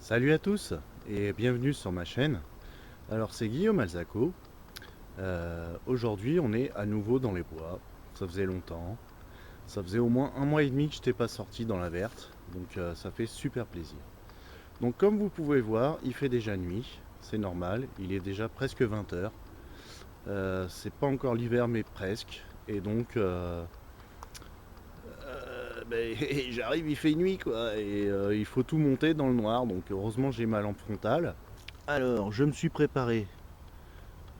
Salut à tous et bienvenue sur ma chaîne. Alors c'est Guillaume Alzaco. Aujourd'hui on est à nouveau dans les bois. Ça faisait longtemps. Ça faisait au moins un mois et demi que je n'étais pas sorti dans la verte. Donc ça fait super plaisir. Donc comme vous pouvez voir, il fait déjà nuit. C'est normal, il est déjà presque 20 heures. C'est pas encore l'hiver mais presque. Et donc j'arrive, il fait nuit quoi. Et il faut tout monter dans le noir. Donc heureusement j'ai ma lampe frontale. Alors, je me suis préparé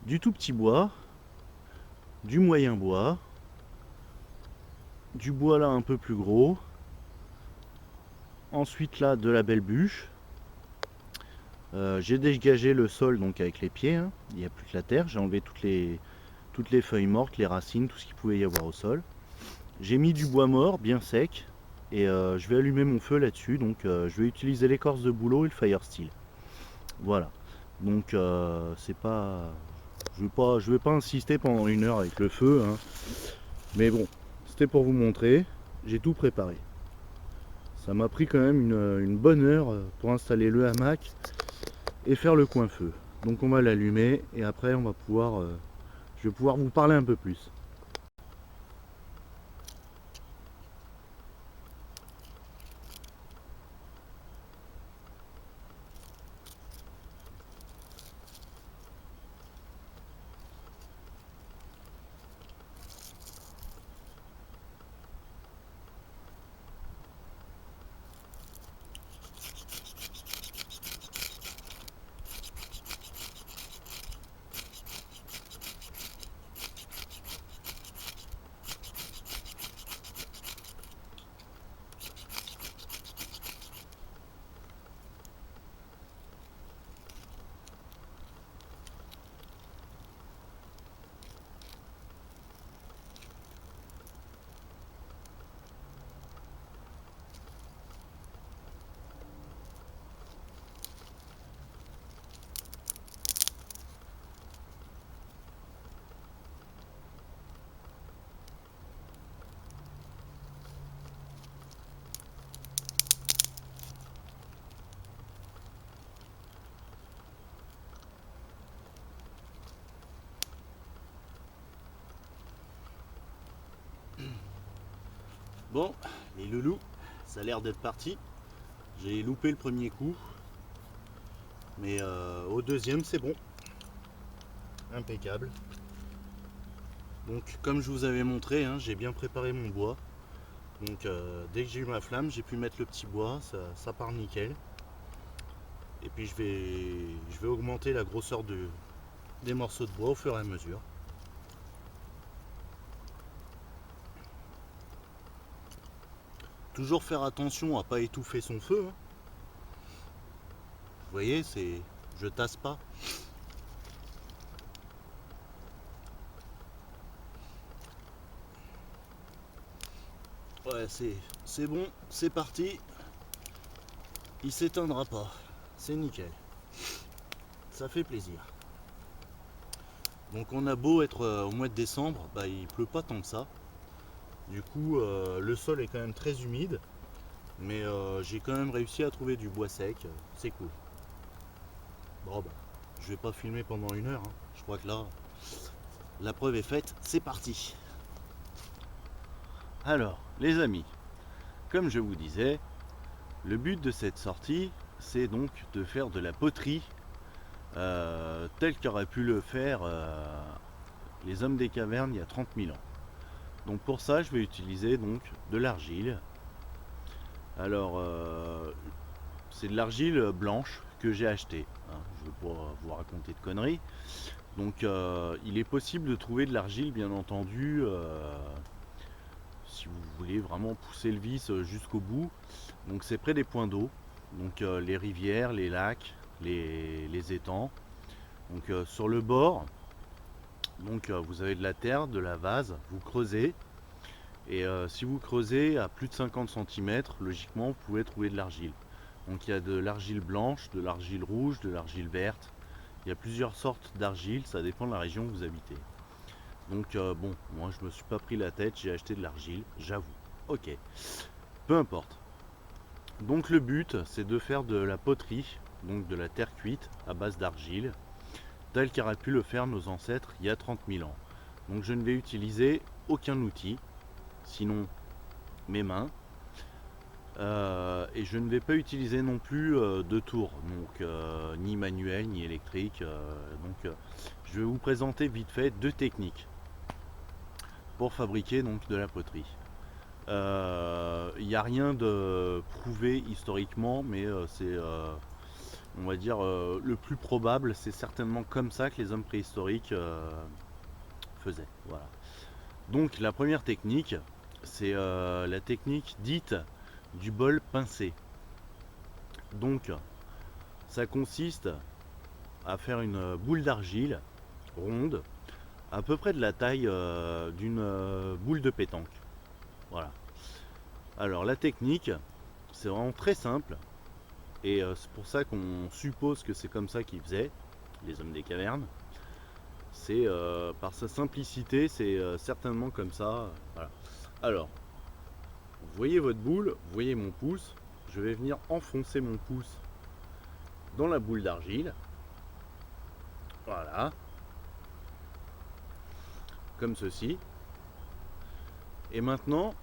du tout petit bois, du moyen bois, du bois là un peu plus gros, ensuite là de la belle bûche. J'ai dégagé le sol donc avec les pieds, hein. Il n'y a plus que la terre, j'ai enlevé toutes les feuilles mortes, les racines, tout ce qu'il pouvait y avoir au sol. J'ai mis du bois mort bien sec et je vais allumer mon feu là-dessus, donc je vais utiliser l'écorce de bouleau et le fire steel. Voilà, donc c'est pas... je vais pas insister pendant une heure avec le feu, hein. Mais bon, c'était pour vous montrer, j'ai tout préparé. Ça m'a pris quand même une bonne heure pour installer le hamac et faire le coin-feu. Donc on va l'allumer et après on va pouvoir, je vais pouvoir vous parler un peu plus. Bon, les loulous, ça a l'air d'être parti. J'ai loupé le premier coup, mais au deuxième c'est bon. Impeccable. Donc comme je vous avais montré, hein, j'ai bien préparé mon bois. Donc dès que j'ai eu ma flamme, j'ai pu mettre le petit bois, ça part nickel. Et puis je vais augmenter la grosseur des morceaux de bois au fur et à mesure. Toujours faire attention à pas étouffer son feu, hein. Vous voyez, je tasse pas. Ouais, c'est bon, c'est parti. Il s'éteindra pas. C'est nickel. Ça fait plaisir. Donc on a beau être au mois de décembre, bah, il pleut pas tant que ça. Du coup, le sol est quand même très humide. Mais j'ai quand même réussi à trouver du bois sec. C'est cool. Bon bah, je vais pas filmer pendant une heure, hein. Je crois que là, la preuve est faite. C'est parti. Alors, les amis, comme je vous disais, le but de cette sortie, c'est donc de faire de la poterie telle qu'auraient pu le faire les hommes des cavernes il y a 30 000 ans. Donc pour ça, je vais utiliser donc de l'argile. Alors, c'est de l'argile blanche que j'ai achetée, hein. Je ne vais pas vous raconter de conneries. Donc, il est possible de trouver de l'argile, bien entendu, si vous voulez vraiment pousser le vice jusqu'au bout. Donc, c'est près des points d'eau, donc les rivières, les lacs, les étangs. Donc, sur le bord, donc vous avez de la terre, de la vase, vous creusez. Et si vous creusez à plus de 50 cm, logiquement, vous pouvez trouver de l'argile. Donc il y a de l'argile blanche, de l'argile rouge, de l'argile verte. Il y a plusieurs sortes d'argile, ça dépend de la région où vous habitez. Donc bon, moi je me suis pas pris la tête, j'ai acheté de l'argile, j'avoue. Ok, peu importe. Donc le but, c'est de faire de la poterie, donc de la terre cuite à base d'argile, tel qu'auraient pu le faire nos ancêtres il y a 30 000 ans. Donc je ne vais utiliser aucun outil, sinon mes mains. Et je ne vais pas utiliser non plus de tour, donc ni manuel ni électrique. Je vais vous présenter vite fait deux techniques pour fabriquer donc de la poterie. Il n'y a rien de prouvé historiquement, mais c'est, on va dire, le plus probable. C'est certainement comme ça que les hommes préhistoriques faisaient. Voilà. Donc la première technique, c'est la technique dite du bol pincé. Donc ça consiste à faire une boule d'argile ronde, à peu près de la taille d'une boule de pétanque. Voilà. Alors la technique, c'est vraiment très simple, et c'est pour ça qu'on suppose que c'est comme ça qu'ils faisaient, les hommes des cavernes. C'est par sa simplicité, c'est certainement comme ça. Voilà. Alors, vous voyez votre boule, vous voyez mon pouce, je vais venir enfoncer mon pouce dans la boule d'argile. Voilà. Comme ceci. Et maintenant,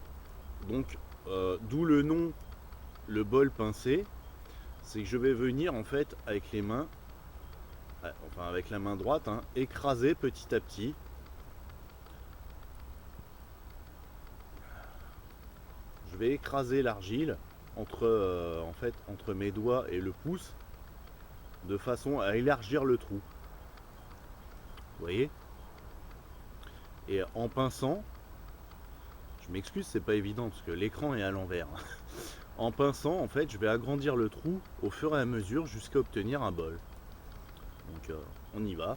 donc, d'où le nom, le bol pincé, c'est que je vais venir en fait avec les mains, enfin avec la main droite, hein, écraser petit à petit. Je vais écraser l'argile entre, en fait, entre mes doigts et le pouce, de façon à élargir le trou. Vous voyez? Et en pinçant, je m'excuse, c'est pas évident parce que l'écran est à l'envers. En pinçant, en fait, je vais agrandir le trou au fur et à mesure jusqu'à obtenir un bol. Donc on y va.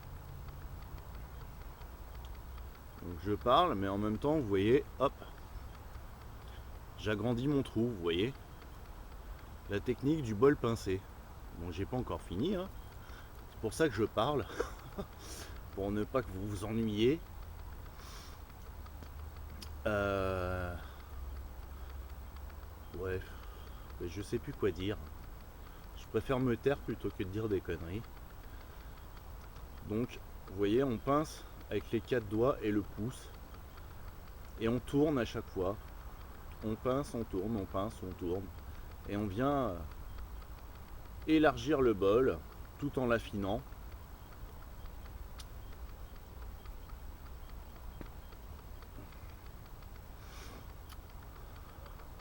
Donc je parle, mais en même temps, vous voyez, hop, j'agrandis mon trou, vous voyez. La technique du bol pincé. Bon, j'ai pas encore fini, hein. C'est pour ça que je parle, pour ne pas que vous vous ennuyiez. Ouais, je sais plus quoi dire. Je préfère me taire plutôt que de dire des conneries. Donc, vous voyez, on pince avec les 4 doigts et le pouce. Et on tourne à chaque fois. On pince, on tourne, on pince, on tourne. Et on vient élargir le bol tout en l'affinant.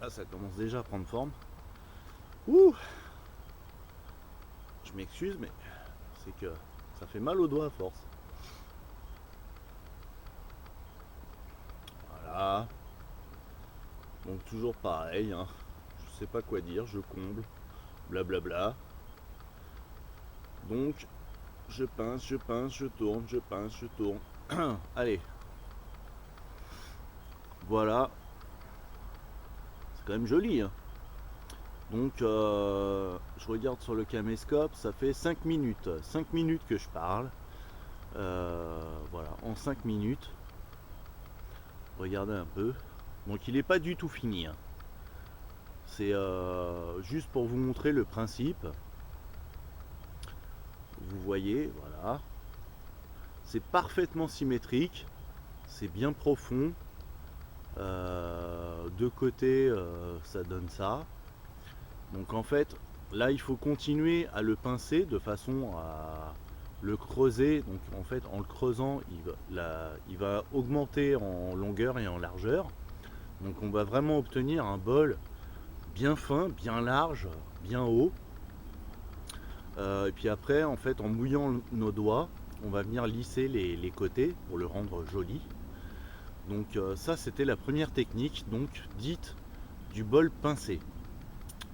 Ah, ça commence déjà à prendre forme. Ouh! Je m'excuse, mais c'est que ça fait mal aux doigts à force. Voilà. Donc toujours pareil, hein. Je sais pas quoi dire, je comble, blablabla. Donc je pince, je tourne, je pince, je tourne. Allez. Voilà. C'est quand même joli, hein. Donc je regarde sur le caméscope, ça fait 5 minutes. 5 minutes que je parle. Voilà, en 5 minutes. Regardez un peu. Donc il n'est pas du tout fini, hein. C'est juste pour vous montrer le principe. Vous voyez, voilà. C'est parfaitement symétrique. C'est bien profond. De côté, ça donne ça. Donc en fait, là il faut continuer à le pincer de façon à le creuser. Donc en fait, en le creusant, il va augmenter en longueur et en largeur. Donc on va vraiment obtenir un bol bien fin, bien large, bien haut. Et puis après, en fait, en mouillant nos doigts, on va venir lisser les côtés pour le rendre joli. Donc ça, c'était la première technique, donc dite du bol pincé.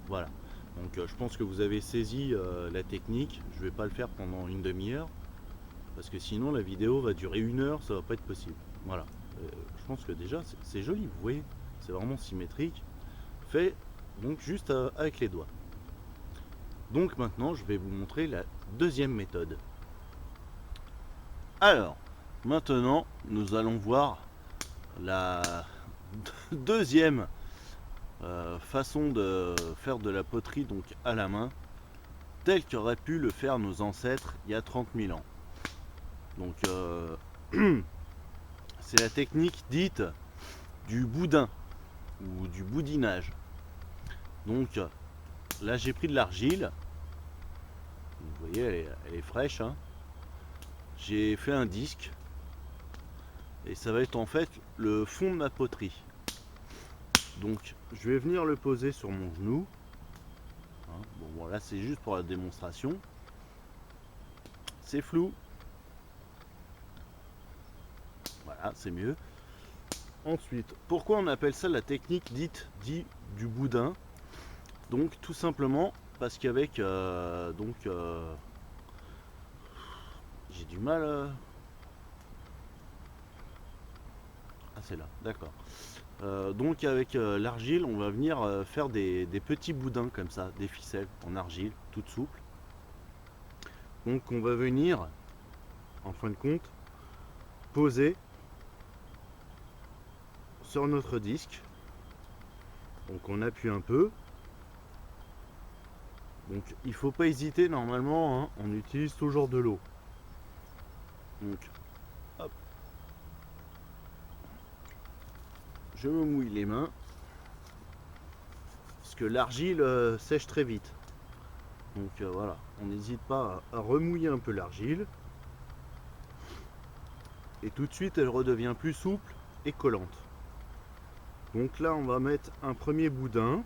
Voilà. Donc je pense que vous avez saisi la technique. Je vais pas le faire pendant une demi-heure parce que sinon la vidéo va durer 1 heure, ça va pas être possible. Voilà. Je pense que déjà c'est joli, vous voyez, c'est vraiment symétrique. Fait donc juste avec les doigts. Donc maintenant je vais vous montrer la deuxième méthode. Alors maintenant nous allons voir la deuxième façon de faire de la poterie donc à la main, telle qu'auraient pu le faire nos ancêtres il y a 30 000 ans. Donc c'est la technique dite du boudin ou du boudinage. Donc là j'ai pris de l'argile, vous voyez elle est fraîche, hein. J'ai fait un disque et ça va être en fait le fond de ma poterie. Donc je vais venir le poser sur mon genou. Hein, bon là c'est juste pour la démonstration. C'est flou. Voilà, c'est mieux. Ensuite, pourquoi on appelle ça la technique dite du boudin? Donc tout simplement parce qu'avec j'ai du mal. Ah c'est là, d'accord. Donc avec l'argile, on va venir faire des petits boudins comme ça, des ficelles en argile, toutes souples. Donc on va venir, en fin de compte, poser sur notre disque. Donc on appuie un peu. Donc il faut pas hésiter, normalement, hein, on utilise toujours de l'eau. Donc hop. Je me mouille les mains. Parce que l'argile sèche très vite. Donc voilà, on n'hésite pas à remouiller un peu l'argile. Et tout de suite elle redevient plus souple et collante. Donc là on va mettre un premier boudin.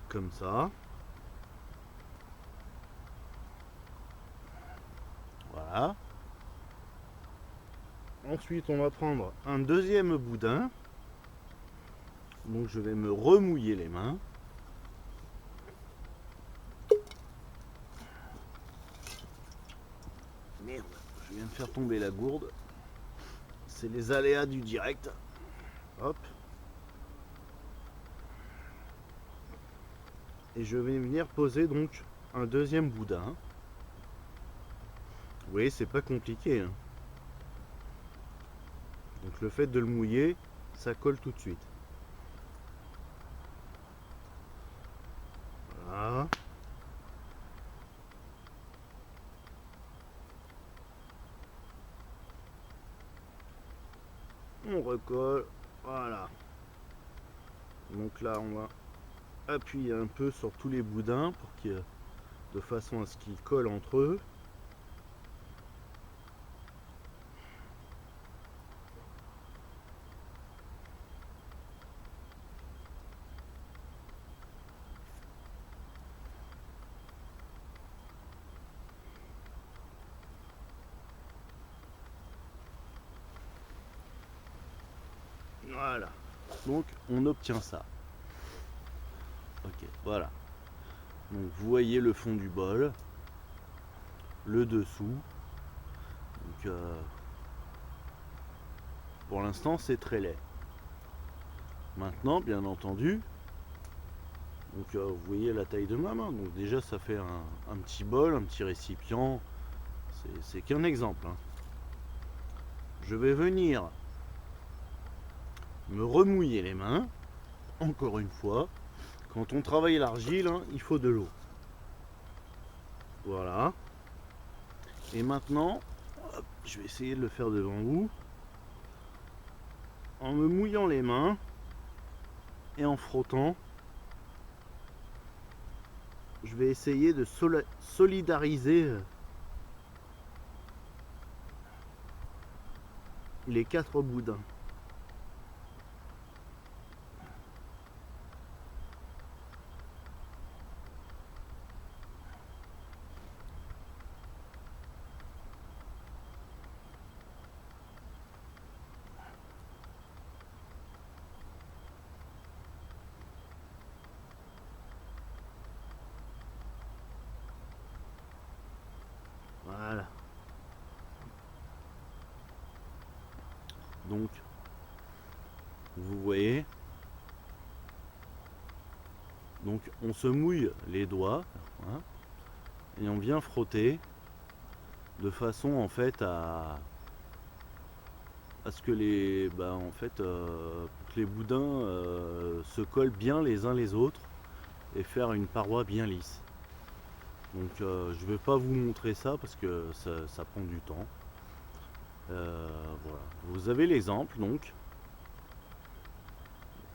Comme ça. Voilà. Ensuite on va prendre un deuxième boudin. Donc je vais me remouiller les mains. Merde, je viens de faire tomber la gourde. C'est les aléas du direct. Hop. Et je vais venir poser donc un deuxième boudin. Vous voyez, c'est pas compliqué, hein. Donc le fait de le mouiller, ça colle tout de suite. Voilà. On recolle. Voilà. Donc là, on va appuyer un peu sur tous les boudins pour que, de façon à ce qu'ils collent entre eux. Voilà. Donc on obtient ça. Ok, voilà. Donc vous voyez le fond du bol, le dessous. Donc pour l'instant c'est très laid. Maintenant, bien entendu, donc vous voyez la taille de ma main. Donc déjà ça fait un petit bol, un petit récipient. C'est qu'un exemple, hein. Je vais venir me remouiller les mains. Encore une fois, quand on travaille l'argile, hein, il faut de l'eau. Voilà. Et maintenant, hop, je vais essayer de le faire devant vous. En me mouillant les mains et en frottant, je vais essayer de solidariser les 4 boudins. Voilà. Donc, vous voyez, donc on se mouille les doigts, hein, et on vient frotter de façon en fait à ce que pour que les boudins se collent bien les uns les autres et faire une paroi bien lisse. Donc je vais pas vous montrer ça parce que ça prend du temps. Voilà. Vous avez l'exemple donc.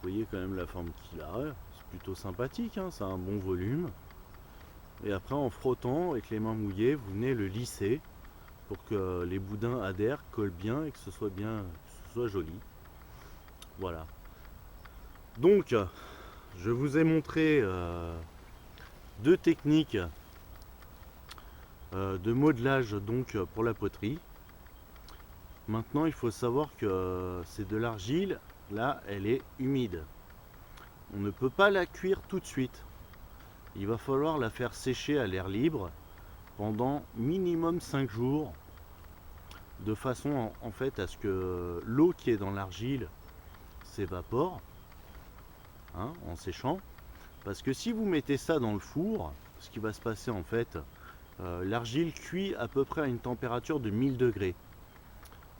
Vous voyez quand même la forme qu'il a. C'est plutôt sympathique, hein, ça a un bon volume. Et après en frottant avec les mains mouillées, vous venez le lisser pour que les boudins adhèrent, collent bien et que ce soit bien, que ce soit joli. Voilà. Donc, je vous ai montré deux techniques de modelage donc pour la poterie. Maintenant, il faut savoir que c'est de l'argile. Là, elle est humide. On ne peut pas la cuire tout de suite. Il va falloir la faire sécher à l'air libre pendant minimum 5 jours, de façon en fait à ce que l'eau qui est dans l'argile s'évapore, hein, en séchant. Parce que si vous mettez ça dans le four, ce qui va se passer en fait, l'argile cuit à peu près à une température de 1000 degrés.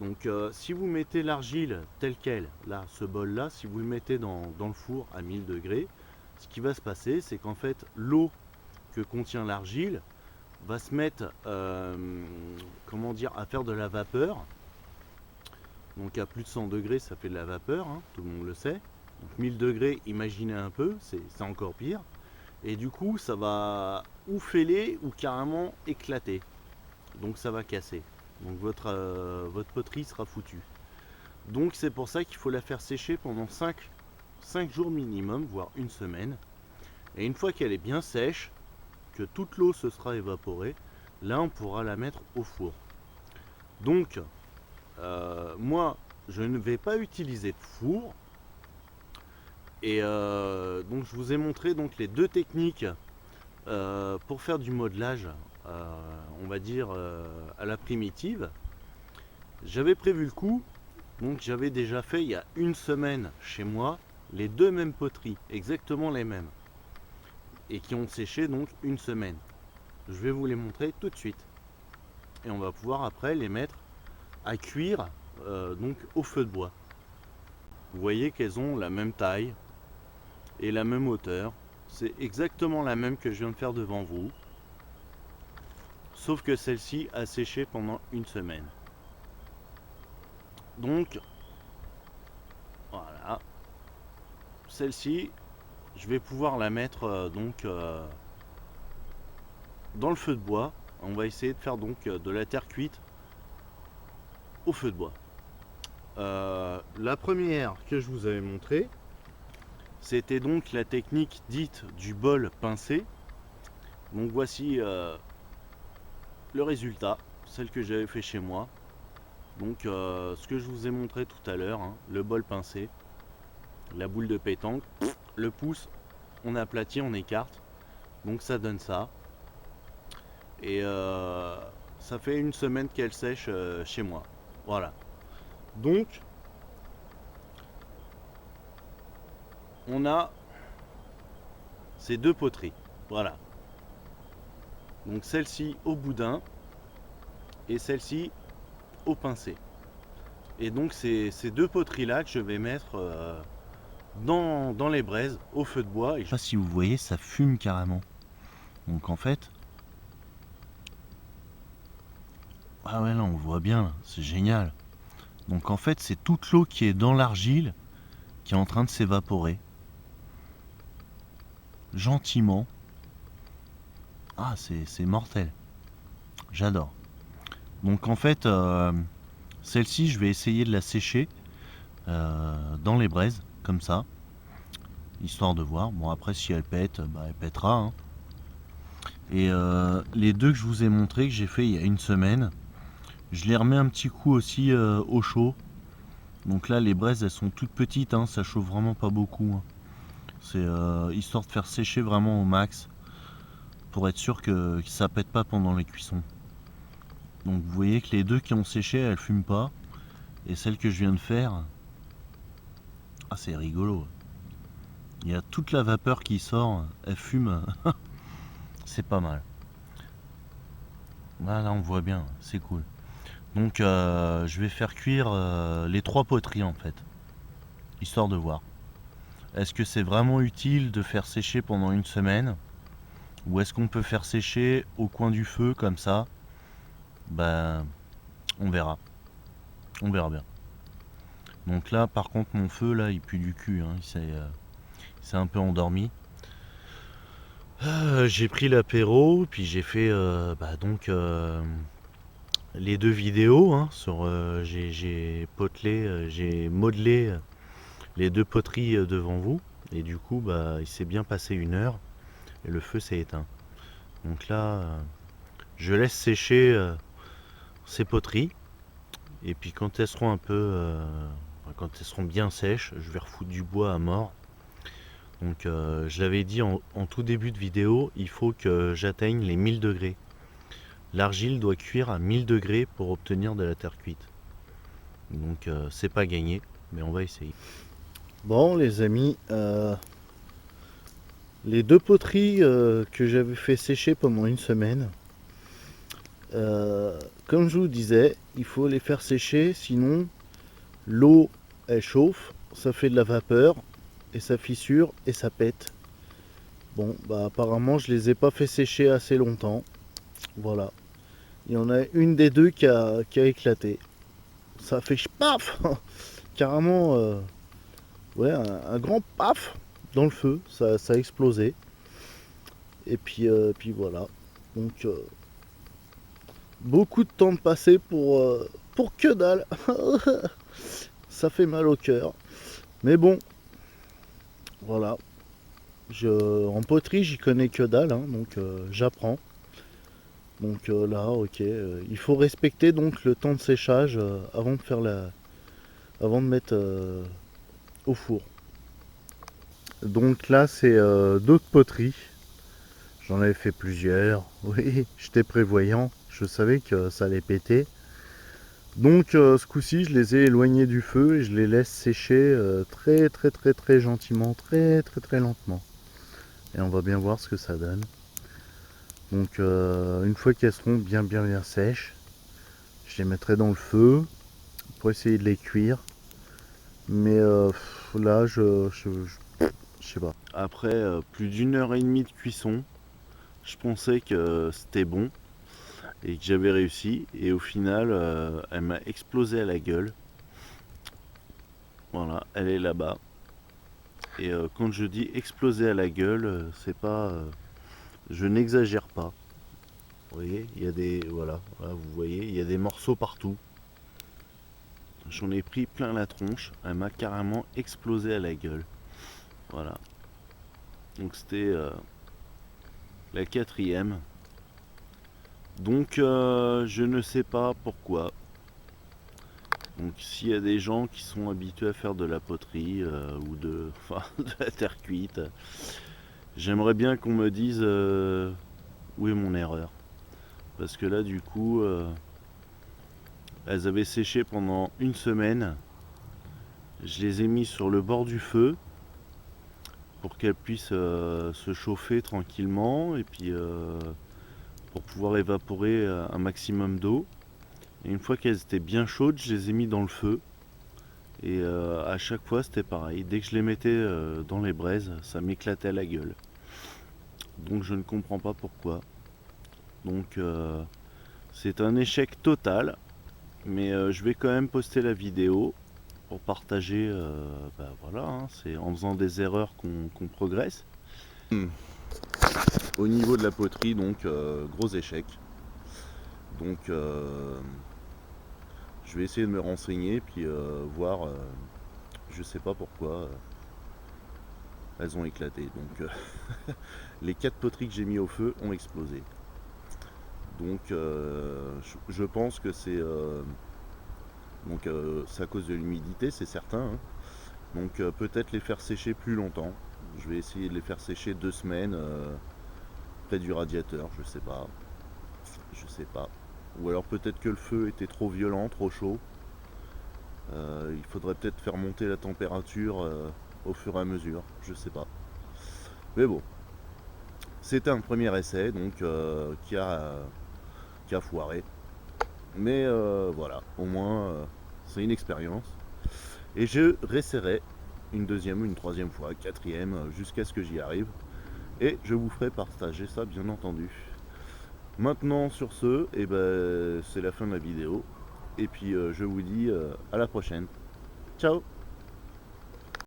Donc si vous mettez l'argile telle qu'elle, là, ce bol là, si vous le mettez dans le four à 1000 degrés, ce qui va se passer, c'est qu'en fait l'eau que contient l'argile va se mettre comment dire, à faire de la vapeur. Donc à plus de 100 degrés, ça fait de la vapeur, hein, tout le monde le sait. Donc 1000 degrés, imaginez un peu, c'est encore pire. Et du coup, ça va ou fêler ou carrément éclater. Donc ça va casser. Donc votre poterie sera foutue. Donc c'est pour ça qu'il faut la faire sécher pendant 5 jours minimum, voire une semaine. Et une fois qu'elle est bien sèche, que toute l'eau se sera évaporée, là on pourra la mettre au four. Donc moi je ne vais pas utiliser de four. Et donc je vous ai montré donc les deux techniques pour faire du modelage, on va dire à la primitive. J'avais prévu le coup, donc j'avais déjà fait il y a une semaine chez moi les deux mêmes poteries, exactement les mêmes, et qui ont séché donc une semaine. Je vais vous les montrer tout de suite, et on va pouvoir après les mettre à cuire donc au feu de bois. Vous voyez qu'elles ont la même taille et la même hauteur. C'est exactement la même que je viens de faire devant vous, sauf que celle-ci a séché pendant une semaine. Donc voilà, celle-ci je vais pouvoir la mettre dans le feu de bois. On va essayer de faire donc de la terre cuite au feu de bois. La première que je vous avais montré, c'était donc la technique dite du bol pincé. Donc voici le résultat, celle que j'avais fait chez moi. Donc ce que je vous ai montré tout à l'heure, hein, le bol pincé, la boule de pétanque, le pouce, on aplatit, on écarte, donc ça donne ça. Et ça fait une semaine qu'elle sèche chez moi. Voilà. Donc on a ces deux poteries. Voilà. Donc celle-ci au boudin et celle-ci au pincé. Et donc c'est ces deux poteries là que je vais mettre dans les braises au feu de bois. Et je sais pas si vous voyez, ça fume carrément. Donc en fait, ah ouais là on voit bien, c'est génial. Donc en fait c'est toute l'eau qui est dans l'argile qui est en train de s'évaporer. Gentiment. Ah c'est mortel. J'adore. Donc en fait celle-ci je vais essayer de la sécher dans les braises comme ça, histoire de voir. Bon après si elle pète, bah, elle pètera, hein. Et les deux que je vous ai montré, que j'ai fait il y a une semaine, je les remets un petit coup aussi au chaud. Donc là les braises elles sont toutes petites, hein, ça chauffe vraiment pas beaucoup, hein. C'est histoire de faire sécher vraiment au max pour être sûr que ça pète pas pendant les cuissons. Donc vous voyez que les deux qui ont séché elles fument pas, et celle que je viens de faire, ah c'est rigolo, il y a toute la vapeur qui sort, elle fume. C'est pas mal. Là on voit bien, c'est cool. Donc je vais faire cuire les 3 poteries en fait, histoire de voir. Est-ce que c'est vraiment utile de faire sécher pendant une semaine? Ou est-ce qu'on peut faire sécher au coin du feu comme ça? Ben on verra. On verra bien. Donc là par contre mon feu là il pue du cul, hein. Il s'est un peu endormi. J'ai pris l'apéro, puis j'ai fait les 2 vidéos, hein, j'ai potelé, j'ai modelé les 2 poteries devant vous. Et du coup il s'est bien passé 1 heure et le feu s'est éteint. Donc là je laisse sécher ces poteries. Et puis quand elles seront quand elles seront bien sèches, je vais refoutre du bois à mort. Donc je l'avais dit en tout début de vidéo, il faut que j'atteigne les 1000 degrés. L'argile doit cuire à 1000 degrés pour obtenir de la terre cuite. Donc c'est pas gagné, mais on va essayer. Bon les amis, les 2 poteries que j'avais fait sécher pendant une semaine, comme je vous disais, il faut les faire sécher, sinon l'eau elle chauffe, ça fait de la vapeur et ça fissure et ça pète. Bon apparemment je les ai pas fait sécher assez longtemps. Voilà. Il y en a une des 2 qui a éclaté. Ça fait paf carrément ouais, un grand paf dans le feu, ça a explosé. Et puis voilà. Donc beaucoup de temps de passé pour que dalle. Ça fait mal au cœur. Mais bon, voilà. En poterie, j'y connais que dalle, hein, donc j'apprends. Donc là, ok, il faut respecter donc le temps de séchage avant de mettre au four. Donc là, c'est d'autres poteries. J'en avais fait plusieurs. Oui, j'étais prévoyant. Je savais que ça allait péter. Donc ce coup-ci, je les ai éloignés du feu et je les laisse sécher très très très très gentiment, très très très lentement. Et on va bien voir ce que ça donne. Donc une fois qu'elles seront bien sèches, je les mettrai dans le feu pour essayer de les cuire. Mais là, je sais pas. Après plus d'1 heure et demie de cuisson, je pensais que c'était bon et que j'avais réussi. Et au final, elle m'a explosé à la gueule. Voilà, elle est là-bas. Et quand je dis exploser à la gueule, c'est pas... je n'exagère pas. Vous voyez, il y a des... Voilà, vous voyez, il y a des morceaux partout. J'en ai pris plein la tronche. Elle m'a carrément explosé à la gueule. Voilà. Donc c'était la 4e. Donc je ne sais pas pourquoi. Donc s'il y a des gens qui sont habitués à faire de la poterie ou de la terre cuite, j'aimerais bien qu'on me dise où est mon erreur. Parce que là du coup, elles avaient séché pendant une semaine. Je les ai mis sur le bord du feu pour qu'elles puissent se chauffer tranquillement et puis pour pouvoir évaporer un maximum d'eau. Et une fois qu'elles étaient bien chaudes, je les ai mis dans le feu. Et à chaque fois c'était pareil. Dès que je les mettais dans les braises, ça m'éclatait à la gueule. Donc je ne comprends pas pourquoi. Donc c'est un échec total. Mais je vais quand même poster la vidéo pour partager. Voilà, hein, c'est en faisant des erreurs qu'on progresse. Au niveau de la poterie, donc gros échec. Donc je vais essayer de me renseigner puis voir. Je sais pas pourquoi elles ont éclaté. Donc les 4 poteries que j'ai mis au feu ont explosé. Donc je pense que c'est c'est à cause de l'humidité, c'est certain, hein. Donc peut-être les faire sécher plus longtemps. Je vais essayer de les faire sécher 2 semaines près du radiateur, je sais pas. Ou alors peut-être que le feu était trop violent, trop chaud. Il faudrait peut-être faire monter la température au fur et à mesure, je sais pas. Mais bon, c'était un premier essai donc qui a foiré. Mais voilà, au moins c'est une expérience. Et je réessayerai une deuxième, une troisième fois, quatrième, jusqu'à ce que j'y arrive. Et je vous ferai partager ça bien entendu. Maintenant sur ce, eh ben, c'est la fin de la vidéo. Et puis je vous dis à la prochaine. Ciao.